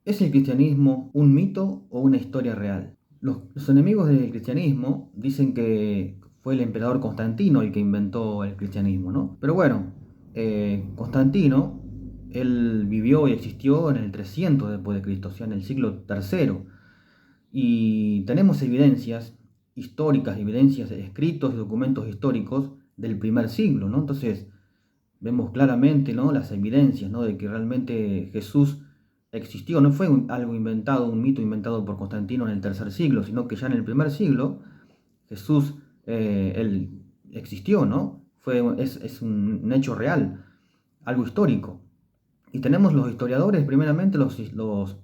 ¿Es el cristianismo un mito o una historia real? Los enemigos del cristianismo dicen que fue el emperador Constantino el que inventó el cristianismo, ¿no? Pero bueno, Constantino, él vivió y existió en el 300 después de Cristo, o sea, en el siglo III. Y tenemos evidencias históricas, evidencias, escritos, documentos históricos del primer siglo, ¿no? Entonces, vemos claramente, ¿no?, las evidencias, ¿no?, de que realmente Jesús existió. No fue algo inventado, un mito inventado por Constantino en el tercer siglo, sino que ya en el primer siglo Jesús, él existió, ¿no? Es un hecho real, algo histórico. Y tenemos los historiadores, primeramente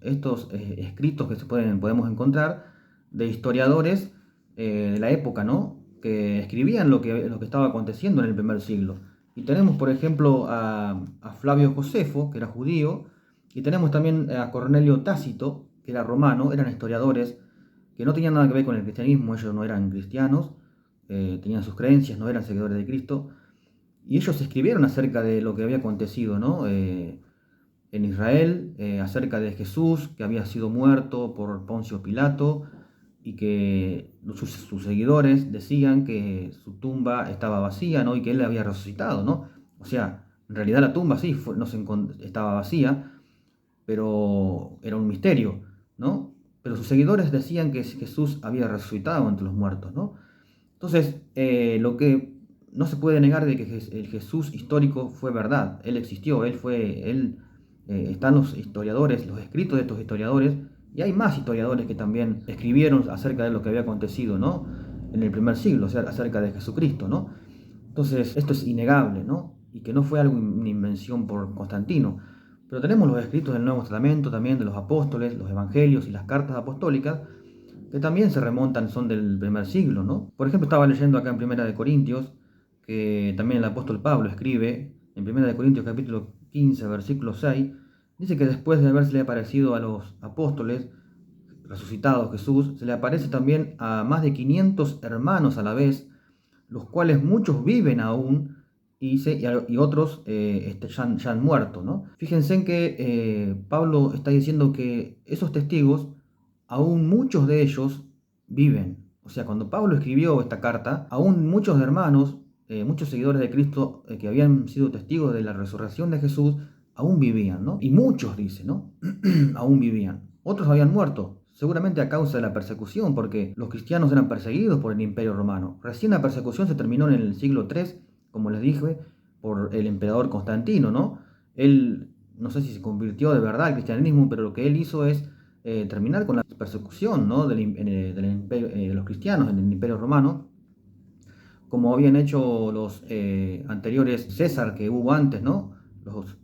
estos escritos que podemos encontrar de historiadores de la época, ¿no?, que escribían lo que estaba aconteciendo en el primer siglo. Y tenemos, por ejemplo, a Flavio Josefo, que era judío, y tenemos también a Cornelio Tácito, que era romano. Eran historiadores que no tenían nada que ver con el cristianismo. Ellos no eran cristianos, tenían sus creencias, no eran seguidores de Cristo, y ellos escribieron acerca de lo que había acontecido, ¿no?, en Israel, acerca de Jesús, que había sido muerto por Poncio Pilato, y que sus seguidores decían que su tumba estaba vacía, ¿no?, y que él había resucitado, ¿no? O sea, en realidad la tumba sí no estaba vacía, pero era un misterio, ¿no? Pero sus seguidores decían que Jesús había resucitado entre los muertos, ¿no? Entonces, lo que no se puede negar de que el Jesús histórico fue verdad. Él existió, están los historiadores, los escritos de estos historiadores, y hay más historiadores que también escribieron acerca de lo que había acontecido, ¿no?, en el primer siglo, o sea, acerca de Jesucristo, ¿no? Entonces, esto es innegable, ¿no? Y que no fue una invención por Constantino. Pero tenemos los escritos del Nuevo Testamento, también de los apóstoles, los evangelios y las cartas apostólicas, que también se remontan, son del primer siglo, ¿no? Por ejemplo, estaba leyendo acá en Primera de Corintios, que también el apóstol Pablo escribe, en Primera de Corintios capítulo 15, versículo 6, dice que después de haberse aparecido a los apóstoles, resucitado Jesús, se le aparece también a más de 500 hermanos a la vez, los cuales muchos viven aún y otros ya han muerto, ¿no? Fíjense en que Pablo está diciendo que esos testigos, aún muchos de ellos viven. O sea, cuando Pablo escribió esta carta, aún muchos hermanos, muchos seguidores de Cristo que habían sido testigos de la resurrección de Jesús, aún vivían, ¿no? Y muchos, dice, ¿no? Aún vivían. Otros habían muerto, seguramente a causa de la persecución, porque los cristianos eran perseguidos por el Imperio Romano. Recién la persecución se terminó en el siglo III, como les dije, por el emperador Constantino, ¿no? Él, no sé si se convirtió de verdad al cristianismo, pero lo que él hizo es terminar con la persecución, ¿no?, de los cristianos en el Imperio Romano, como habían hecho los anteriores César que hubo antes, ¿no?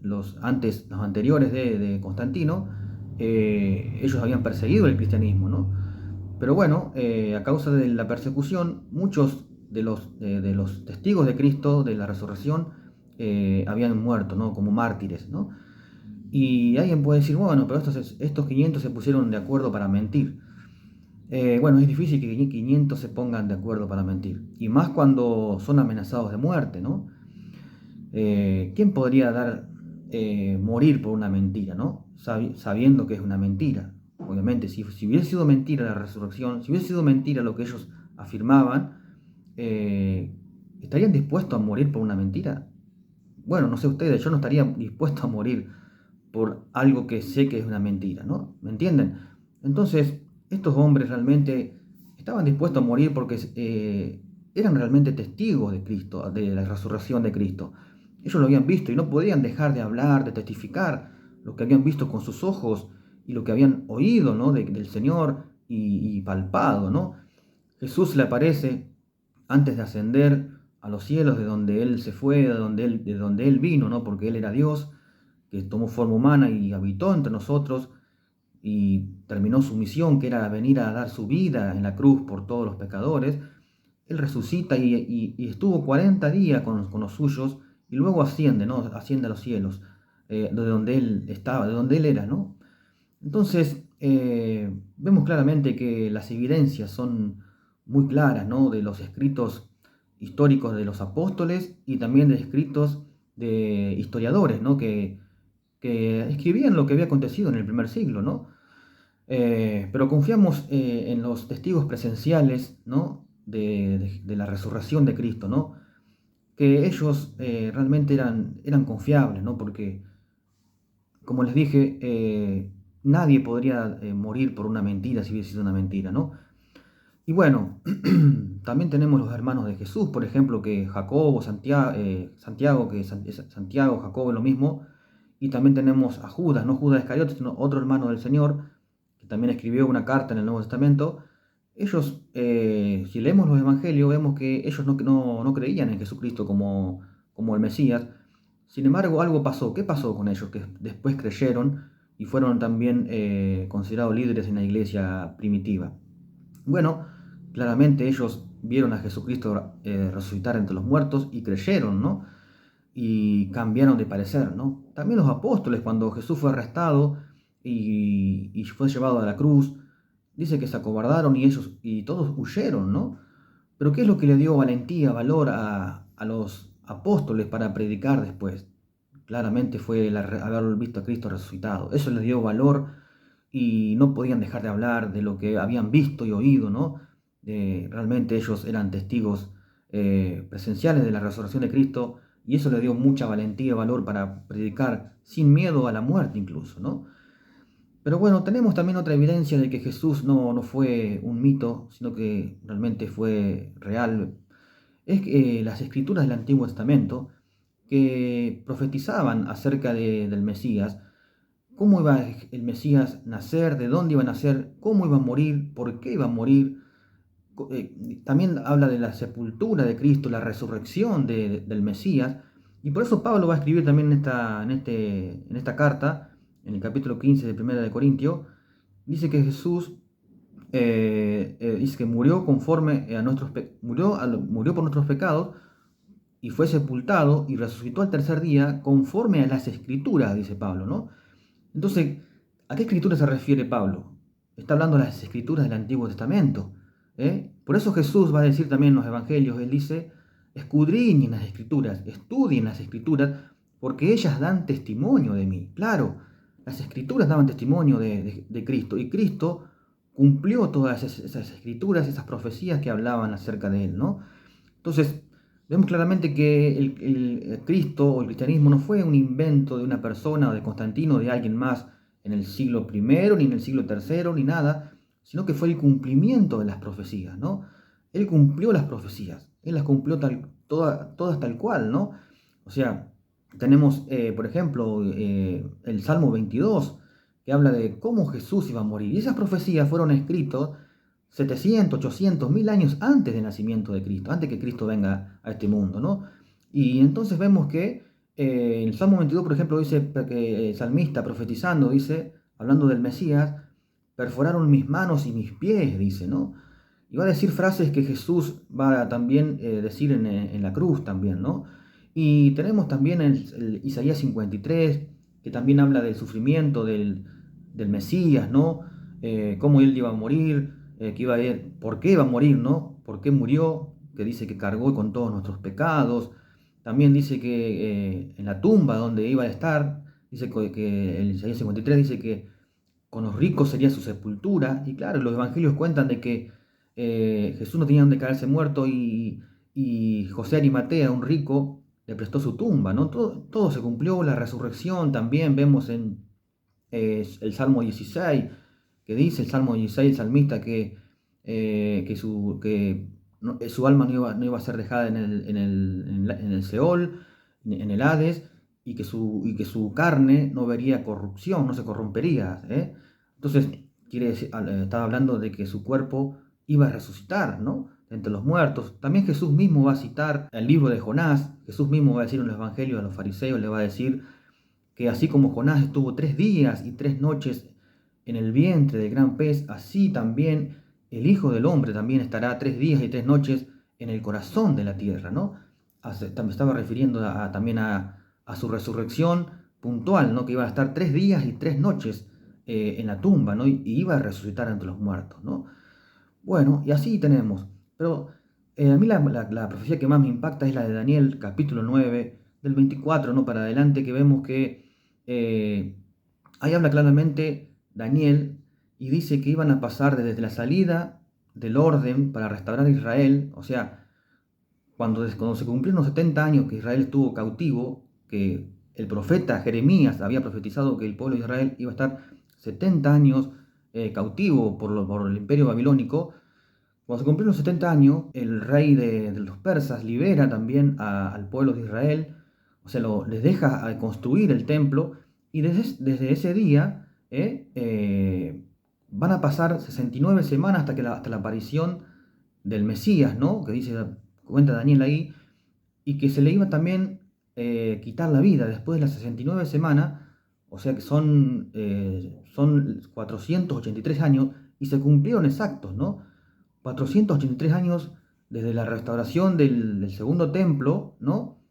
Los anteriores de Constantino, ellos habían perseguido el cristianismo, ¿no? Pero bueno, a causa de la persecución, muchos de los testigos de Cristo, de la resurrección, habían muerto, ¿no?, como mártires, ¿no? Y alguien puede decir, bueno, pero estos 500 se pusieron de acuerdo para mentir. Bueno, es difícil que 500 se pongan de acuerdo para mentir, y más cuando son amenazados de muerte, ¿no? ¿Quién podría morir por una mentira, ¿no? Sabiendo que es una mentira. Obviamente, si hubiera sido mentira la resurrección, si hubiera sido mentira lo que ellos afirmaban, ¿estarían dispuestos a morir por una mentira? Bueno, no sé ustedes, yo no estaría dispuesto a morir por algo que sé que es una mentira, ¿no? ¿Me entienden? Entonces, estos hombres realmente estaban dispuestos a morir porque eran realmente testigos de Cristo, de la resurrección de Cristo. Ellos lo habían visto y no podían dejar de hablar, de testificar lo que habían visto con sus ojos y lo que habían oído, ¿no?, del Señor y palpado, ¿no? Jesús le aparece antes de ascender a los cielos, de donde Él se fue, de donde él vino, ¿no? Porque Él era Dios, que tomó forma humana y habitó entre nosotros y terminó su misión, que era venir a dar su vida en la cruz por todos los pecadores. Él resucita y estuvo 40 días con los suyos, y luego asciende, ¿no? Asciende a los cielos, de donde Él estaba, de donde Él era, ¿no? Entonces, vemos claramente que las evidencias son muy claras, ¿no?, de los escritos históricos de los apóstoles y también de escritos de historiadores, ¿no?, que que escribían lo que había acontecido en el primer siglo, ¿no? Pero confiamos en los testigos presenciales, ¿no? De la resurrección de Cristo, ¿no? Que ellos realmente eran confiables, ¿no? Porque, como les dije, nadie podría morir por una mentira si hubiese sido una mentira, ¿no? Y bueno, también tenemos los hermanos de Jesús, por ejemplo, que Jacobo, Santiago, que es Santiago, Jacobo es lo mismo, y también tenemos a Judas, no Judas Iscariote, sino otro hermano del Señor, que también escribió una carta en el Nuevo Testamento. Ellos, si leemos los evangelios, vemos que ellos no creían en Jesucristo como el Mesías. Sin embargo, algo pasó. ¿Qué pasó con ellos? Que después creyeron y fueron también considerados líderes en la iglesia primitiva. Bueno, claramente ellos vieron a Jesucristo resucitar entre los muertos y creyeron, ¿no? Y cambiaron de parecer, ¿no? También los apóstoles, cuando Jesús fue arrestado y fue llevado a la cruz, dice que se acobardaron y ellos y todos huyeron, ¿no? Pero ¿qué es lo que le dio valentía, valor a los apóstoles para predicar después? Claramente fue haber visto a Cristo resucitado. Eso les dio valor y no podían dejar de hablar de lo que habían visto y oído, ¿no? Realmente ellos eran testigos presenciales de la resurrección de Cristo y eso les dio mucha valentía y valor para predicar sin miedo a la muerte incluso, ¿no? Pero bueno, tenemos también otra evidencia de que Jesús no fue un mito, sino que realmente fue real. Es que las escrituras del Antiguo Testamento que profetizaban acerca del Mesías, cómo iba el Mesías a nacer, de dónde iba a nacer, cómo iba a morir, por qué iba a morir. También habla de la sepultura de Cristo, la resurrección del Mesías. Y por eso Pablo va a escribir también en esta carta, en el capítulo 15 de Primera de Corintios, dice que Jesús dice que murió conforme a murió por nuestros pecados y fue sepultado y resucitó al tercer día conforme a las escrituras, dice Pablo, ¿no? Entonces, ¿a qué escritura se refiere Pablo? Está hablando de las escrituras del Antiguo Testamento. Por eso Jesús va a decir también en los evangelios, él dice, escudriñen las escrituras, estudien las escrituras, porque ellas dan testimonio de mí. Claro, las escrituras daban testimonio de Cristo, y Cristo cumplió todas esas escrituras, esas profecías que hablaban acerca de él, ¿no? Entonces, vemos claramente que el Cristo o el cristianismo no fue un invento de una persona o de Constantino o de alguien más en el siglo primero, ni en el siglo tercero, ni nada, sino que fue el cumplimiento de las profecías, ¿no? Él cumplió las profecías, él las cumplió todas tal cual, ¿no? O sea, tenemos, por ejemplo, el Salmo 22, que habla de cómo Jesús iba a morir. Y esas profecías fueron escritas 700, 800, 1000 años antes del nacimiento de Cristo, antes que Cristo venga a este mundo, ¿no? Y entonces vemos que el Salmo 22, por ejemplo, dice que el salmista profetizando, dice, hablando del Mesías, perforaron mis manos y mis pies, dice, ¿no? Y va a decir frases que Jesús va a también decir en la cruz también, ¿no? Y tenemos también el Isaías 53, que también habla del sufrimiento del Mesías, ¿no? Cómo él iba a morir, por qué iba a morir, ¿no? ¿Por qué murió? Que dice que cargó con todos nuestros pecados. También dice que en la tumba donde iba a estar, dice que el Isaías 53 dice que con los ricos sería su sepultura. Y claro, los evangelios cuentan de que Jesús no tenía donde caerse muerto y José Arimatea, un rico, le prestó su tumba, ¿no? Todo se cumplió, la resurrección también vemos en el Salmo 16, que dice el Salmo 16, el salmista, su alma no iba a ser dejada en el Seol, en el Hades, y que su carne no vería corrupción, no se corrompería. Entonces, estaba hablando de que su cuerpo iba a resucitar, ¿no? Entre los muertos. También Jesús mismo va a citar el libro de Jonás. Jesús mismo va a decir en los evangelios a los fariseos, le va a decir que así como Jonás estuvo 3 días y 3 noches en el vientre del gran pez, así también el Hijo del Hombre también estará 3 días y 3 noches en el corazón de la tierra, ¿no? Me estaba refiriendo también a su resurrección puntual, ¿no? Que iba a estar 3 días y 3 noches en la tumba, ¿no? Y iba a resucitar entre los muertos, ¿no? Bueno, y así tenemos. Pero a mí la profecía que más me impacta es la de Daniel, capítulo 9, del 24, ¿no? Para adelante, que vemos que eh, ahí habla claramente Daniel y dice que iban a pasar desde la salida del orden para restaurar Israel, o sea, cuando se cumplieron los 70 años que Israel estuvo cautivo, que el profeta Jeremías había profetizado que el pueblo de Israel iba a estar 70 años cautivo por el imperio babilónico. Cuando se cumplieron los 70 años, el rey de los persas libera también al pueblo de Israel, o sea, les deja construir el templo, y desde ese día van a pasar 69 semanas hasta la aparición del Mesías, ¿no? Que dice, cuenta Daniel ahí, y que se le iba también quitar la vida después de las 69 semanas, o sea que son 483 años, y se cumplieron exactos, ¿no? 483 años desde la restauración del segundo templo, ¿no?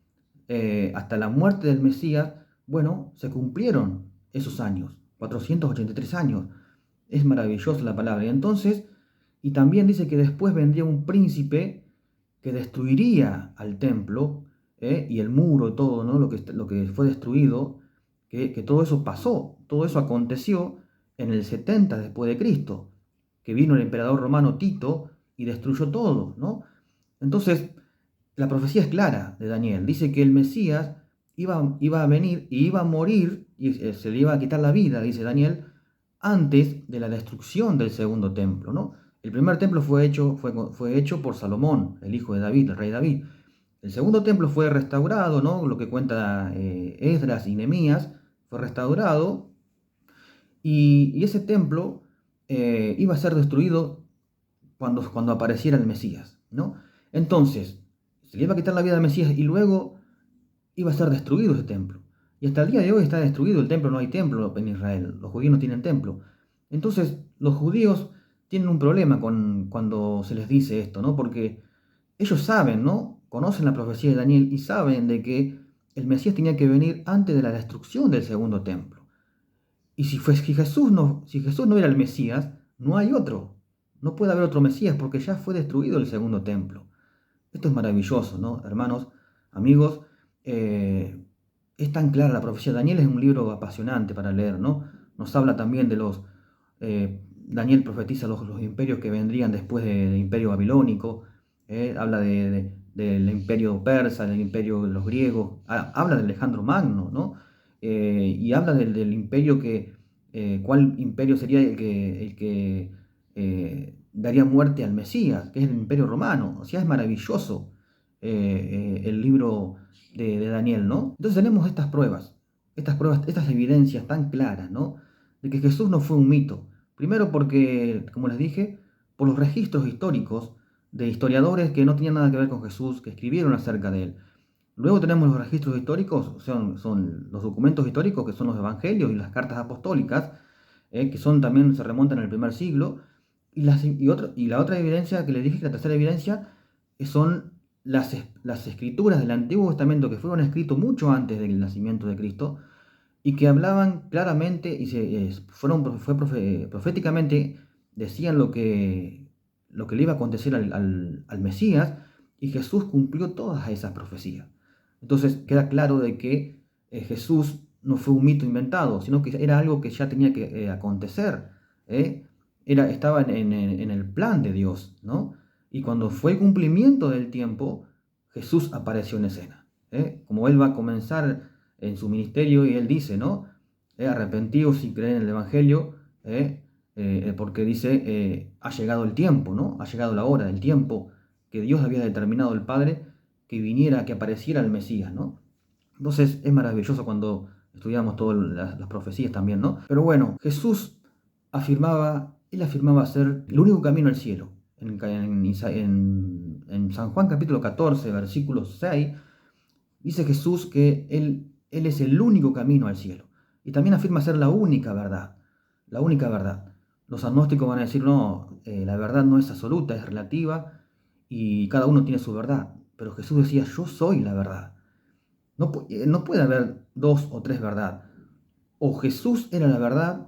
Hasta la muerte del Mesías, bueno, se cumplieron esos años, 483 años. Es maravillosa la palabra. Y entonces, y también dice que después vendría un príncipe que destruiría al templo, y el muro, todo, ¿no? Lo que fue destruido, que todo eso pasó, todo eso aconteció en el 70 después de Cristo, que vino el emperador romano Tito y destruyó todo, ¿no? Entonces, la profecía es clara de Daniel. Dice que el Mesías iba a venir y iba a morir y se le iba a quitar la vida, dice Daniel, antes de la destrucción del segundo templo, ¿no? El primer templo fue hecho por Salomón, el hijo de David, el rey David. El segundo templo fue restaurado, ¿no? Lo que cuenta Esdras y Nehemías, fue restaurado, y ese templo iba a ser destruido cuando apareciera el Mesías, ¿no? Entonces, se le iba a quitar la vida al Mesías y luego iba a ser destruido ese templo. Y hasta el día de hoy está destruido el templo, no hay templo en Israel, los judíos no tienen templo. Entonces, los judíos tienen un problema cuando se les dice esto, ¿no? Porque ellos saben, ¿no? Conocen la profecía de Daniel y saben de que el Mesías tenía que venir antes de la destrucción del segundo templo. Y si Jesús no era el Mesías, no hay otro. No puede haber otro Mesías porque ya fue destruido el segundo templo. Esto es maravilloso, ¿no? Hermanos, amigos, es tan clara la profecía. Daniel es un libro apasionante para leer, ¿no? Nos habla también Daniel profetiza los imperios que vendrían después del imperio babilónico, habla del imperio persa, del imperio de los griegos, habla de Alejandro Magno, ¿no? Y habla del imperio cuál imperio sería el que daría muerte al Mesías, que es el imperio romano. O sea, es maravilloso el libro de Daniel, ¿no? Entonces tenemos estas evidencias tan claras, ¿no? De que Jesús no fue un mito. Primero porque, como les dije, por los registros históricos de historiadores que no tenían nada que ver con Jesús, que escribieron acerca de él. Luego tenemos los registros históricos, son los documentos históricos que son los evangelios y las cartas apostólicas, que también se remontan al primer siglo. Y la otra evidencia que les dije, la tercera evidencia, son las escrituras del Antiguo Testamento que fueron escritas mucho antes del nacimiento de Cristo y que hablaban claramente y proféticamente, decían lo que le iba a acontecer al Mesías, y Jesús cumplió todas esas profecías. Entonces queda claro de que Jesús no fue un mito inventado, sino que era algo que ya tenía que acontecer. ¿eh? Estaba en el plan de Dios, ¿no? Y cuando fue el cumplimiento del tiempo, Jesús apareció en escena. Como Él va a comenzar en su ministerio y Él dice, ¿no? Arrepentidos si creen en el Evangelio, porque dice, ha llegado el tiempo, ¿no? Ha llegado la hora, el tiempo que Dios había determinado el Padre, que viniera, que apareciera el Mesías, ¿no? Entonces es maravilloso cuando estudiamos todas las profecías también, ¿no? Pero bueno, Jesús él afirmaba ser el único camino al cielo. En San Juan capítulo 14, versículo 6, dice Jesús que él es el único camino al cielo. Y también afirma ser la única verdad. La única verdad. Los agnósticos van a decir, no, la verdad no es absoluta, es relativa y cada uno tiene su verdad. Pero Jesús decía, yo soy la verdad. No puede haber dos o tres verdades. O Jesús era la verdad,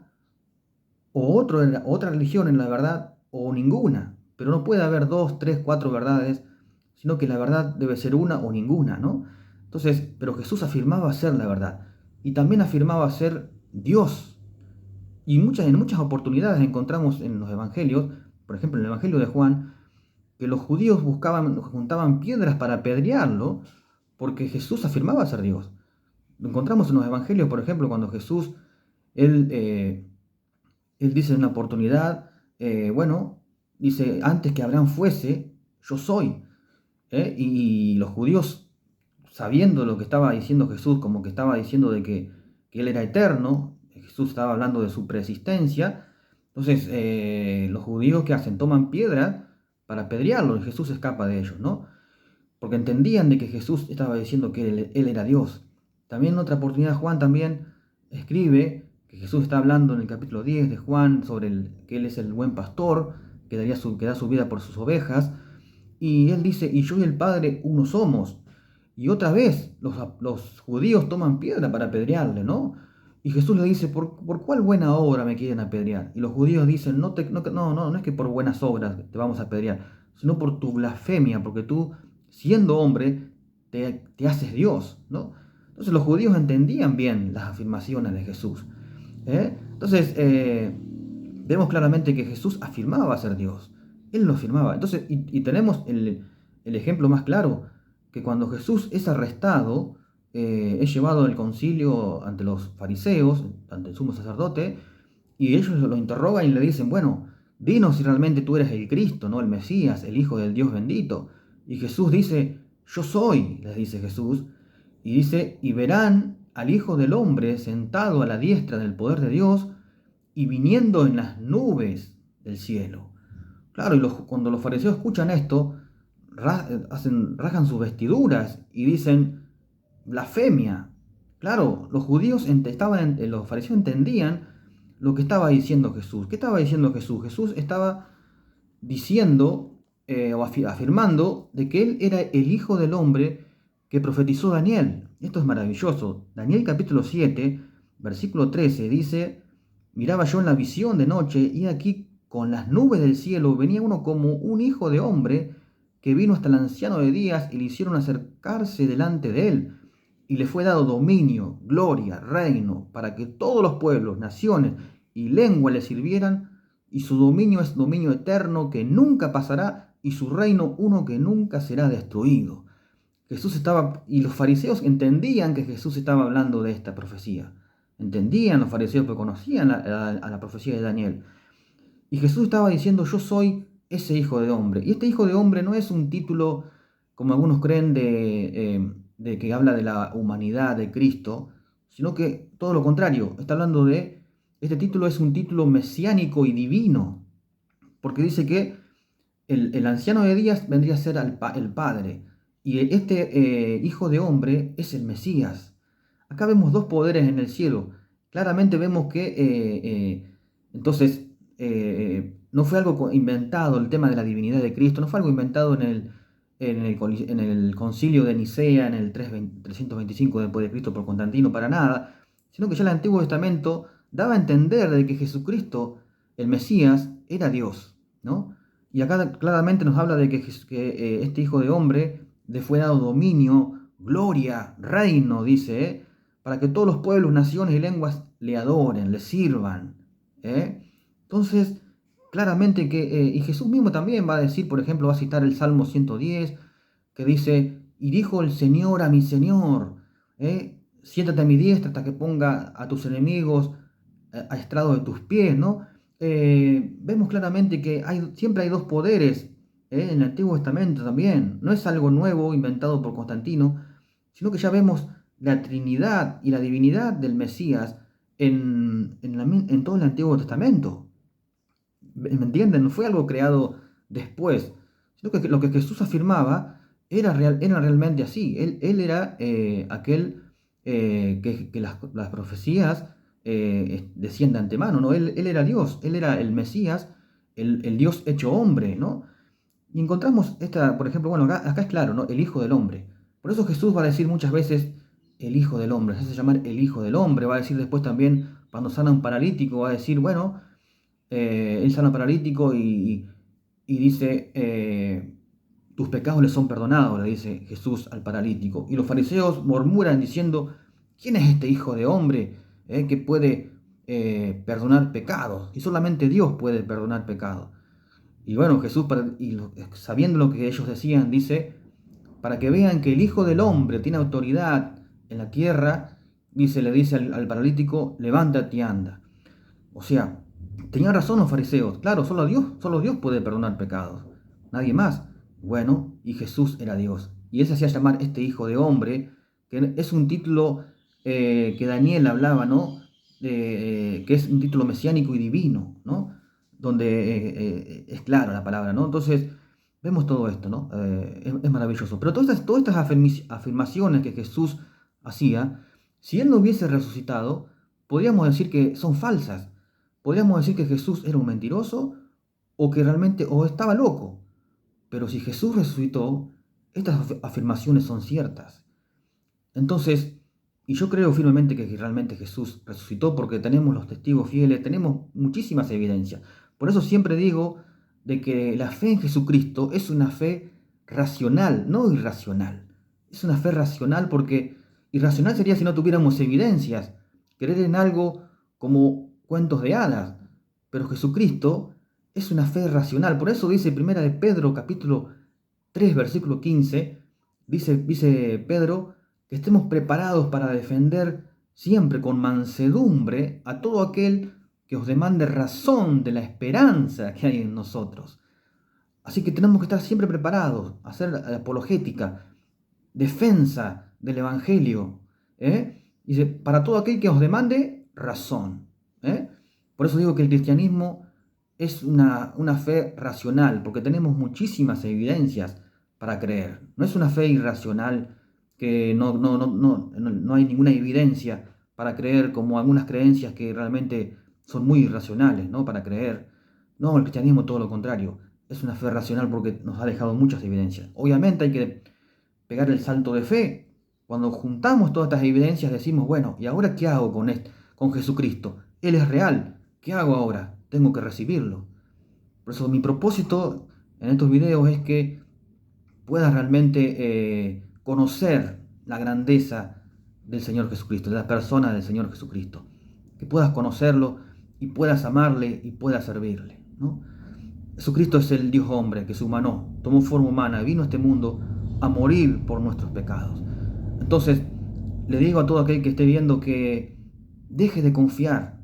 o otra religión era la verdad, o ninguna. Pero no puede haber dos, tres, cuatro verdades, sino que la verdad debe ser una o ninguna, ¿no? Entonces, pero Jesús afirmaba ser la verdad. y también afirmaba ser Dios. Y en muchas oportunidades encontramos en los evangelios, por ejemplo en el Evangelio de Juan, que los judíos juntaban piedras para apedrearlo porque Jesús afirmaba ser Dios. Lo encontramos en los evangelios, por ejemplo, cuando Jesús, él, eh, él dice en una oportunidad, bueno, dice, antes que Abraham fuese, yo soy. Y los judíos, sabiendo lo que estaba diciendo Jesús, como que estaba diciendo de que él era eterno, Jesús estaba hablando de su preexistencia, entonces los judíos, ¿qué hacen? Toman piedra para apedrearlo y Jesús escapa de ellos, ¿no? Porque entendían de que Jesús estaba diciendo que él era Dios. También en otra oportunidad Juan también escribe que Jesús está hablando en el capítulo 10 de Juan sobre que él es el buen pastor, que da su vida por sus ovejas, y él dice, y yo y el Padre uno somos. Y otra vez los judíos toman piedra para apedrearle, ¿no? Y Jesús le dice, ¿por cuál buena obra me quieren apedrear? Y los judíos dicen, no es que por buenas obras te vamos a apedrear, sino por tu blasfemia, porque tú, siendo hombre, te haces Dios, ¿no? Entonces los judíos entendían bien las afirmaciones de Jesús. Entonces, vemos claramente que Jesús afirmaba ser Dios. Él lo afirmaba. Entonces, y tenemos el ejemplo más claro, que cuando Jesús es arrestado, es llevado al concilio ante los fariseos, ante el sumo sacerdote, y ellos lo interrogan y le dicen, bueno, dinos si realmente tú eres el Cristo, ¿no? El Mesías, el Hijo del Dios bendito. Y Jesús dice, yo soy, les dice Jesús, y dice, y verán al Hijo del Hombre sentado a la diestra del poder de Dios y viniendo en las nubes del cielo. Claro, y cuando los fariseos escuchan esto, rasgan sus vestiduras y dicen, blasfemia. Claro, los judíos los fariseos entendían lo que estaba diciendo Jesús. ¿Qué estaba diciendo Jesús? Jesús estaba diciendo afirmando de que él era el Hijo del Hombre que profetizó Daniel. Esto es maravilloso. Daniel capítulo 7, versículo 13 dice, miraba yo en la visión de noche y aquí con las nubes del cielo venía uno como un hijo de hombre que vino hasta el anciano de días y le hicieron acercarse delante de él. Y le fue dado dominio, gloria, reino, para que todos los pueblos, naciones y lenguas le sirvieran, y su dominio es dominio eterno que nunca pasará, y su reino uno que nunca será destruido. Y los fariseos entendían que Jesús estaba hablando de esta profecía. Entendían los fariseos que conocían a la profecía de Daniel. Y Jesús estaba diciendo, yo soy ese hijo de hombre. Y este hijo de hombre no es un título, como algunos creen, de que habla de la humanidad de Cristo, sino que todo lo contrario, está hablando este título es un título mesiánico y divino, porque dice que el anciano de días vendría a ser el Padre, y este hijo de hombre es el Mesías. Acá vemos dos poderes en el cielo. Claramente vemos que entonces no fue algo inventado el tema de la divinidad de Cristo, no fue algo inventado en el concilio de Nicea, en el 325 después de Cristo por Constantino, para nada, sino que ya el Antiguo Testamento daba a entender de que Jesucristo, el Mesías, era Dios, ¿no? Y acá claramente nos habla de que este Hijo de Hombre le fue dado dominio, gloria, reino, dice, para que todos los pueblos, naciones y lenguas le adoren, le sirvan. Entonces, claramente y Jesús mismo también va a decir, por ejemplo, va a citar el Salmo 110, que dice, y dijo el Señor a mi Señor, siéntate a mi diestra hasta que ponga a tus enemigos a estrado de tus pies, ¿no? Vemos claramente que siempre hay dos poderes en el Antiguo Testamento también. No es algo nuevo inventado por Constantino, sino que ya vemos la Trinidad y la divinidad del Mesías en todo el Antiguo Testamento. ¿Me entienden? No fue algo creado después, sino que lo que Jesús afirmaba era realmente así. Él era aquel que las profecías decían de antemano, ¿no? Él era Dios, él era el Mesías, el Dios hecho hombre, ¿no? Y encontramos por ejemplo, bueno, acá es claro, ¿no? El Hijo del Hombre. Por eso Jesús va a decir muchas veces el Hijo del Hombre, se hace llamar el Hijo del Hombre, va a decir después también, cuando sana un paralítico, va a decir, bueno, él sana paralítico y dice, tus pecados le son perdonados, le dice Jesús al paralítico. Y los fariseos murmuran diciendo, ¿quién es este hijo de hombre que puede perdonar pecados? Y solamente Dios puede perdonar pecados. Y bueno, Jesús, sabiendo lo que ellos decían, dice, para que vean que el Hijo del Hombre tiene autoridad en la tierra, le dice al paralítico, levántate y anda. O sea, tenían razón los fariseos. Claro, solo Dios puede perdonar pecados. Nadie más. Bueno, y Jesús era Dios. Y él se hacía llamar este Hijo de Hombre, que es un título que Daniel hablaba, ¿no? Que es un título mesiánico y divino, ¿no? Donde es clara la palabra, ¿no? Entonces, vemos todo esto, ¿no? Es maravilloso. Pero todas estas afirmaciones que Jesús hacía, si él no hubiese resucitado, podríamos decir que son falsas. Podríamos decir que Jesús era un mentiroso o que realmente o estaba loco. Pero si Jesús resucitó, estas afirmaciones son ciertas. Entonces, y yo creo firmemente que realmente Jesús resucitó porque tenemos los testigos fieles, tenemos muchísimas evidencias. Por eso siempre digo de que la fe en Jesucristo es una fe racional, no irracional. Es una fe racional porque irracional sería si no tuviéramos evidencias, creer en algo como cuentos de hadas. Pero Jesucristo es una fe racional. Por eso dice Primera de Pedro, capítulo 3, versículo 15, dice Pedro, que estemos preparados para defender siempre con mansedumbre a todo aquel que os demande razón de la esperanza que hay en nosotros. Así que tenemos que estar siempre preparados, hacer apologética, defensa del Evangelio, Dice, para todo aquel que os demande razón. Por eso digo que el cristianismo es una fe racional, porque tenemos muchísimas evidencias para creer. No es una fe irracional que no hay ninguna evidencia para creer, como algunas creencias que realmente son muy irracionales, ¿no? Para creer. No, el cristianismo todo lo contrario. Es una fe racional porque nos ha dejado muchas evidencias. Obviamente hay que pegar el salto de fe. Cuando juntamos todas estas evidencias decimos, bueno, ¿y ahora qué hago con Jesucristo? Él es real. ¿Qué hago ahora? Tengo que recibirlo. Por eso mi propósito en estos videos es que puedas realmente conocer la grandeza del Señor Jesucristo, de la persona del Señor Jesucristo. Que puedas conocerlo y puedas amarle y puedas servirle, ¿no? Jesucristo es el Dios hombre que se humanó, tomó forma humana, vino a este mundo a morir por nuestros pecados. Entonces, le digo a todo aquel que esté viendo que deje de confiar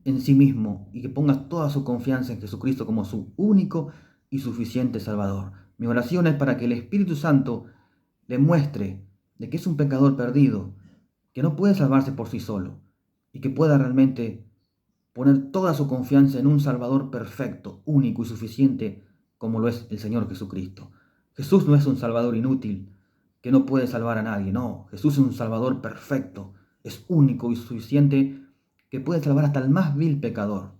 en sí mismo y que ponga toda su confianza en Jesucristo como su único y suficiente Salvador. Mi oración es para que el Espíritu Santo le muestre de que es un pecador perdido, que no puede salvarse por sí solo y que pueda realmente poner toda su confianza en un Salvador perfecto, único y suficiente como lo es el Señor Jesucristo. Jesús no es un Salvador inútil que no puede salvar a nadie, no. Jesús es un Salvador perfecto, es único y suficiente que puede salvar hasta el más vil pecador.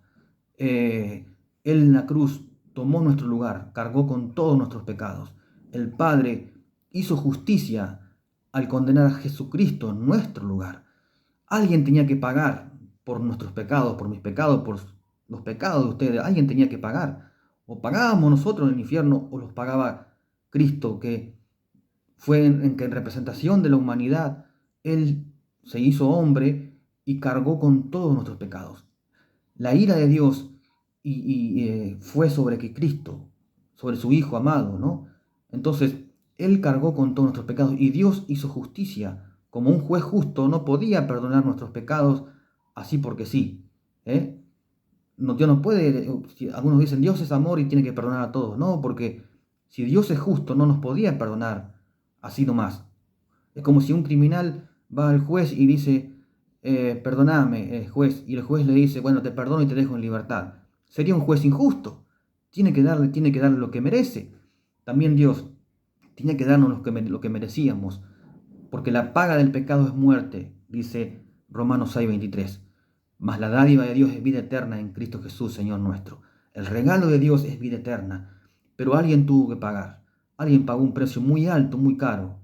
Él en la cruz tomó nuestro lugar, cargó con todos nuestros pecados. El Padre hizo justicia al condenar a Jesucristo en nuestro lugar. Alguien tenía que pagar por nuestros pecados, por mis pecados, por los pecados de ustedes. Alguien tenía que pagar. O pagábamos nosotros en el infierno o los pagaba Cristo, que fue en representación de la humanidad. Él se hizo hombre y cargó con todos nuestros pecados. La ira de Dios fue sobre que Cristo, sobre su Hijo amado, ¿no? Entonces, Él cargó con todos nuestros pecados y Dios hizo justicia. Como un juez justo no podía perdonar nuestros pecados así porque sí. No, Dios no puede, algunos dicen Dios es amor y tiene que perdonar a todos. No, porque si Dios es justo no nos podía perdonar así nomás. Es como si un criminal va al juez y dice, perdoname, juez, y el juez le dice, bueno, te perdono y te dejo en libertad. Sería un juez injusto. Tiene que darle lo que merece. También Dios tiene que darnos lo que merecíamos, porque la paga del pecado es muerte, dice Romanos 6:23. Mas la dádiva de Dios es vida eterna en Cristo Jesús, Señor nuestro. El regalo de Dios es vida eterna, pero alguien tuvo que pagar. Alguien pagó un precio muy alto, muy caro,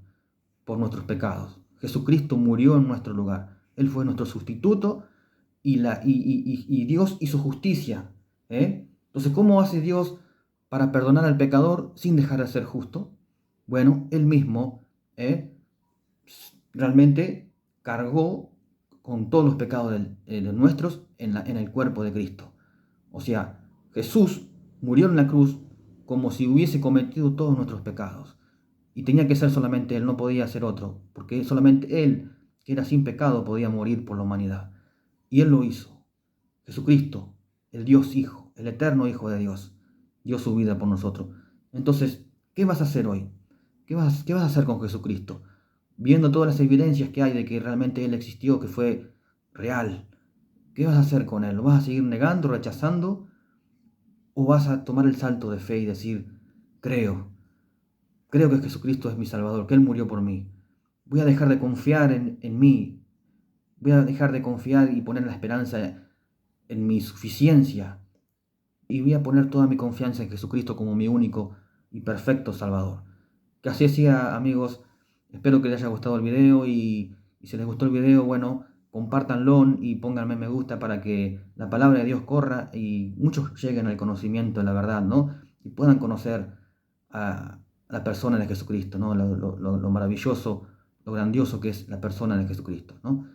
por nuestros pecados. Jesucristo murió en nuestro lugar. Él fue nuestro sustituto y Dios hizo justicia. Entonces, ¿cómo hace Dios para perdonar al pecador sin dejar de ser justo? Bueno, Él mismo realmente cargó con todos los pecados de nuestros en el cuerpo de Cristo. O sea, Jesús murió en la cruz como si hubiese cometido todos nuestros pecados. Y tenía que ser solamente Él, no podía ser otro, porque solamente Él, que era sin pecado, podía morir por la humanidad. Y Él lo hizo. Jesucristo, el Dios Hijo, el eterno Hijo de Dios, dio su vida por nosotros. Entonces, ¿qué vas a hacer hoy? ¿Qué vas a hacer con Jesucristo? Viendo todas las evidencias que hay de que realmente Él existió, que fue real. ¿Qué vas a hacer con Él? ¿Lo vas a seguir negando, rechazando? ¿O vas a tomar el salto de fe y decir, creo que Jesucristo es mi Salvador, que Él murió por mí? Voy a dejar de confiar en mí. Voy a dejar de confiar y poner la esperanza en mi suficiencia. Y voy a poner toda mi confianza en Jesucristo como mi único y perfecto Salvador. Que así sea, amigos. Espero que les haya gustado el video y si les gustó el video, bueno, compártanlo y pónganme me gusta para que la palabra de Dios corra y muchos lleguen al conocimiento de la verdad, ¿no? Y puedan conocer a la persona de Jesucristo, ¿no? Lo maravilloso, lo grandioso que es la persona de Jesucristo, ¿no?